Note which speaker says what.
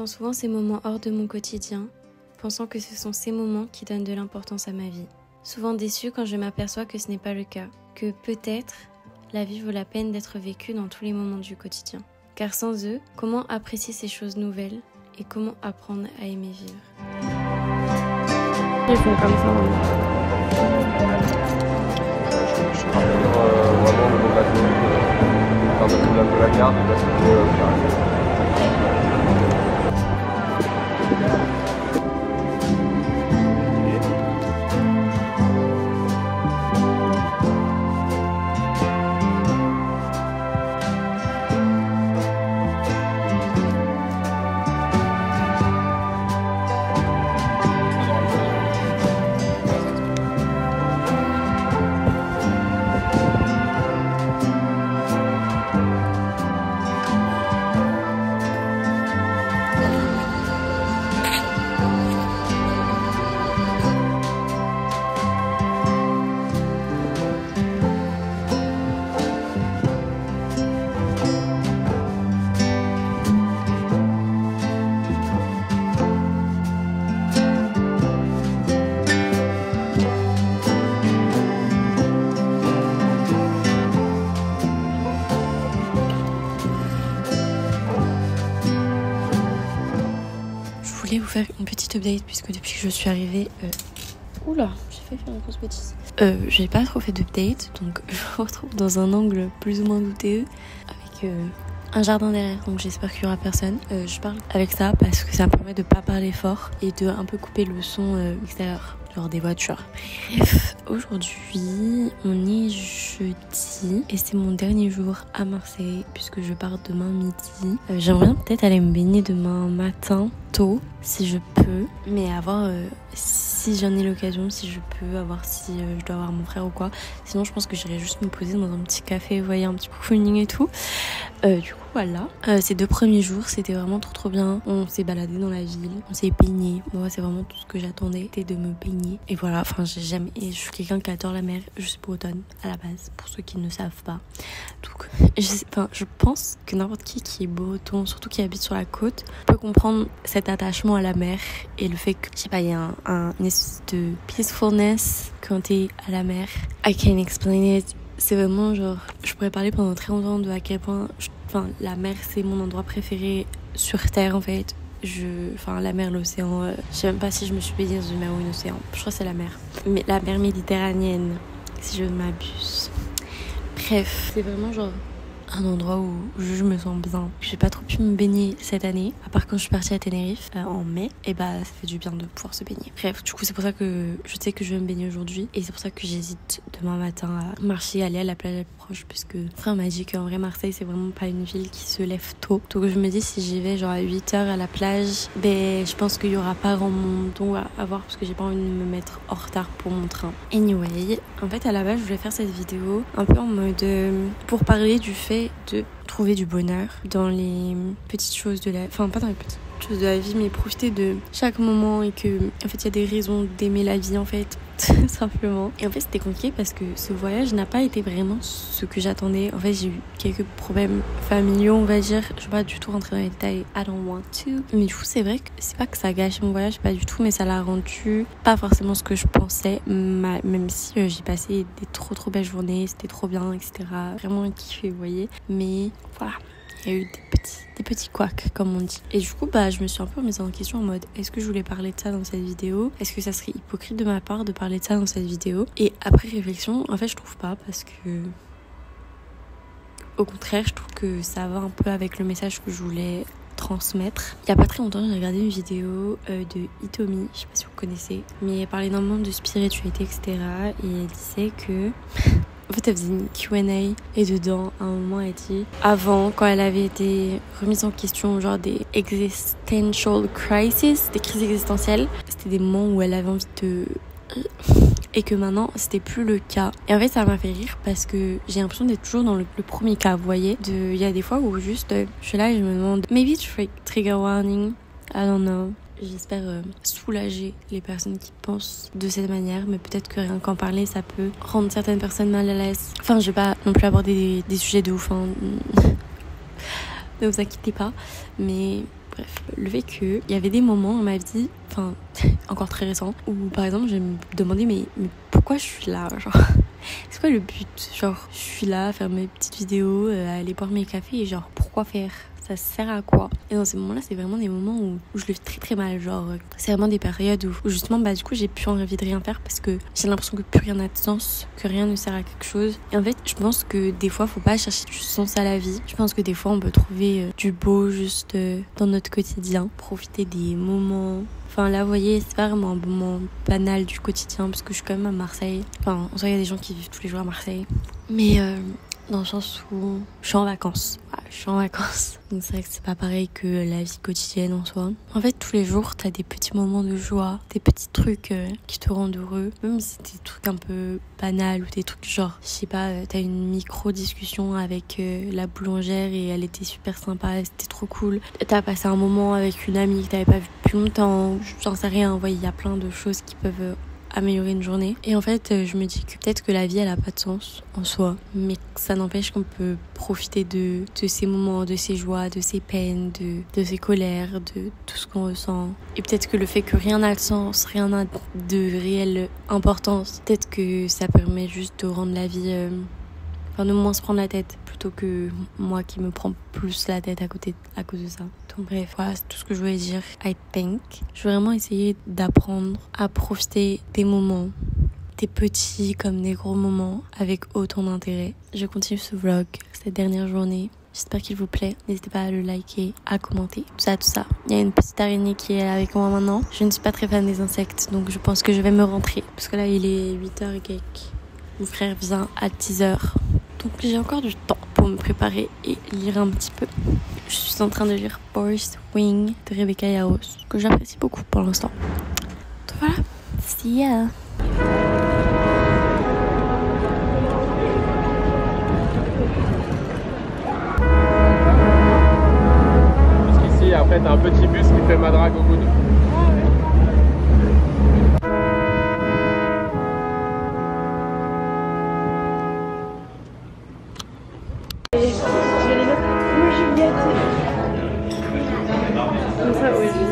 Speaker 1: J'attends souvent ces moments hors de mon quotidien, pensant que ce sont ces moments qui donnent de l'importance à ma vie. Souvent déçue quand je m'aperçois que ce n'est pas le cas, que peut-être la vie vaut la peine d'être vécue dans tous les moments du quotidien. Car sans eux, comment apprécier ces choses nouvelles et comment apprendre à aimer vivre? Ils font comme ça.
Speaker 2: Je rappelle vraiment le nom de la commune, de la gare, parce que
Speaker 1: Je voulais vous faire une petite update puisque depuis que je suis arrivée... Oula, j'ai failli faire une grosse bêtise. J'ai pas trop fait d'update, donc je me retrouve dans un angle plus ou moins douteux avec un jardin derrière, donc j'espère qu'il y aura personne. Je parle avec ça parce que ça me permet de pas parler fort et de un peu couper le son extérieur, genre des voitures. Bref, aujourd'hui on est jeudi et c'est mon dernier jour à Marseille puisque je pars demain midi. J'aimerais bien peut-être aller me baigner demain matin tôt si je peux, mais à voir si j'en ai l'occasion, si je peux, à voir si je dois avoir mon frère ou quoi. Sinon je pense que j'irai juste me poser dans un petit café, vous voyez, un petit cocooning et tout. Du coup voilà, ces 2 premiers jours c'était vraiment trop bien. On s'est baladé dans la ville, on s'est baigné. Moi c'est vraiment tout ce que j'attendais, c'était de me baigner. Et voilà, enfin je suis quelqu'un qui adore la mer. Je suis bretonne à la base, pour ceux qui ne savent pas. Donc je pense que n'importe qui est breton, surtout qui habite sur la côte, peut comprendre cet attachement à la mer et le fait que, je sais pas, il y a une espèce de peacefulness quand t'es à la mer. I can't explain it. C'est vraiment genre, je pourrais parler pendant très longtemps de à quel point, la mer c'est mon endroit préféré sur Terre en fait. La mer, l'océan, je sais même pas si je me suis baignée dans une mer ou un océan. Je crois que c'est la mer. Mais la mer méditerranéenne, si je ne m'abuse. Bref, c'est vraiment genre un endroit où je me sens bien. J'ai pas trop pu me baigner cette année, à part quand je suis partie à Tenerife en mai, et bah ça fait du bien de pouvoir se baigner. Bref, du coup c'est pour ça que je sais que je vais me baigner aujourd'hui, et c'est pour ça que j'hésite demain matin à marcher, aller à la plage la plus proche, puisque mon frère m'a dit qu'en vrai Marseille c'est vraiment pas une ville qui se lève tôt. Donc je me dis si j'y vais genre à 8h à la plage, ben je pense qu'il y aura pas grand monde, donc à voir, parce que j'ai pas envie de me mettre en retard pour mon train. Anyway, en fait à la base je voulais faire cette vidéo un peu en mode pour parler du fait de trouver du bonheur dans les petites choses de la... Enfin, pas dans les petites choses de la vie, mais profiter de chaque moment et que, en fait, il y a des raisons d'aimer la vie, en fait, tout simplement. Et en fait, c'était compliqué parce que ce voyage n'a pas été vraiment ce que j'attendais. En fait, j'ai eu quelques problèmes familiaux, on va dire. Je vais pas du tout rentrer dans les détails. I don't want to. Mais du coup, c'est vrai que c'est pas que ça gâche mon voyage, pas du tout, mais ça l'a rendu pas forcément ce que je pensais, même si j'ai passé des trop belles journées, c'était trop bien, etc. Vraiment kiffé, vous voyez. Mais voilà, il y a eu des petits couacs, comme on dit. Et du coup, je me suis un peu remise en question en mode, est-ce que je voulais parler de ça dans cette vidéo? Est-ce que ça serait hypocrite de ma part de parler de ça dans cette vidéo? Et après réflexion, en fait, je trouve pas, parce que au contraire, je trouve que ça va un peu avec le message que je voulais transmettre. Il y a pas très longtemps, j'ai regardé une vidéo de Hitomi, je sais pas si vous connaissez, mais elle parlait énormément de spiritualité, etc. Et elle disait que... En fait, elle faisait une Q&A et dedans, à un moment, elle dit avant, quand elle avait été remise en question, genre des existential crises, des crises existentielles, c'était des moments où elle avait envie de... Et que maintenant, c'était plus le cas. Et en fait, ça m'a fait rire parce que j'ai l'impression d'être toujours dans le premier cas, vous voyez. Il y a des fois où juste, je suis là et je me demande, maybe trigger warning, I don't know. J'espère soulager les personnes qui pensent de cette manière, mais peut-être que rien qu'en parler, ça peut rendre certaines personnes mal à l'aise. Enfin, je vais pas non plus aborder des sujets de ouf, hein. Ne vous inquiétez pas. Mais Bref, le fait qu'il y avait des moments dans ma vie, enfin encore très récents, où par exemple je me demandais mais pourquoi je suis là, genre c'est quoi le but, genre je suis là à faire mes petites vidéos, à aller boire mes cafés et genre pourquoi faire, ça sert à quoi? Et dans ces moments-là, c'est vraiment des moments où je le vis très très mal, genre c'est vraiment des périodes où justement bah du coup j'ai plus envie de rien faire parce que j'ai l'impression que plus rien n'a de sens, que rien ne sert à quelque chose. Et en fait je pense que des fois faut pas chercher du sens à la vie, je pense que des fois on peut trouver du beau juste dans notre quotidien, profiter des moments. Enfin là vous voyez c'est pas vraiment un moment banal du quotidien parce que je suis quand même à Marseille, enfin en soi il y a des gens qui vivent tous les jours à Marseille, mais dans le sens où je suis en vacances. Ouais, je suis en vacances. Donc c'est vrai que c'est pas pareil que la vie quotidienne en soi. En fait, tous les jours, t'as des petits moments de joie, des petits trucs qui te rendent heureux. Même si c'est des trucs un peu banals ou des trucs genre, je sais pas, t'as une micro-discussion avec la boulangère et elle était super sympa, c'était trop cool. T'as passé un moment avec une amie que t'avais pas vue depuis longtemps, j'en sais rien. Ouais, il y a plein de choses qui peuvent améliorer une journée. Et en fait, je me dis que peut-être que la vie, elle a pas de sens en soi, mais ça n'empêche qu'on peut profiter de ces moments, de ces joies, de ces peines, de ces colères, de tout ce qu'on ressent. Et peut-être que le fait que rien n'a de sens, rien n'a de réelle importance, peut-être que ça permet juste de rendre la vie... Enfin, de moins se prendre la tête plutôt que moi qui me prends plus la tête à cause de ça. Donc bref, voilà, c'est tout ce que je voulais dire. I think. Je vais vraiment essayer d'apprendre à profiter des moments, des petits comme des gros moments, avec autant d'intérêt. Je continue ce vlog, cette dernière journée. J'espère qu'il vous plaît. N'hésitez pas à le liker, à commenter. Tout ça. Il y a une petite araignée qui est avec moi maintenant. Je ne suis pas très fan des insectes, donc je pense que je vais me rentrer. Parce que là, il est 8h et quelques. Mon frère vient à 10h. Donc j'ai encore du temps pour me préparer et lire un petit peu. Je suis en train de lire Boris Wing de Rebecca Yarros, que j'apprécie beaucoup pour l'instant. Donc voilà, see ya.
Speaker 2: Jusqu'ici, après t'as un petit bus qui fait Madrague au bout de...
Speaker 1: Comme ça, oui.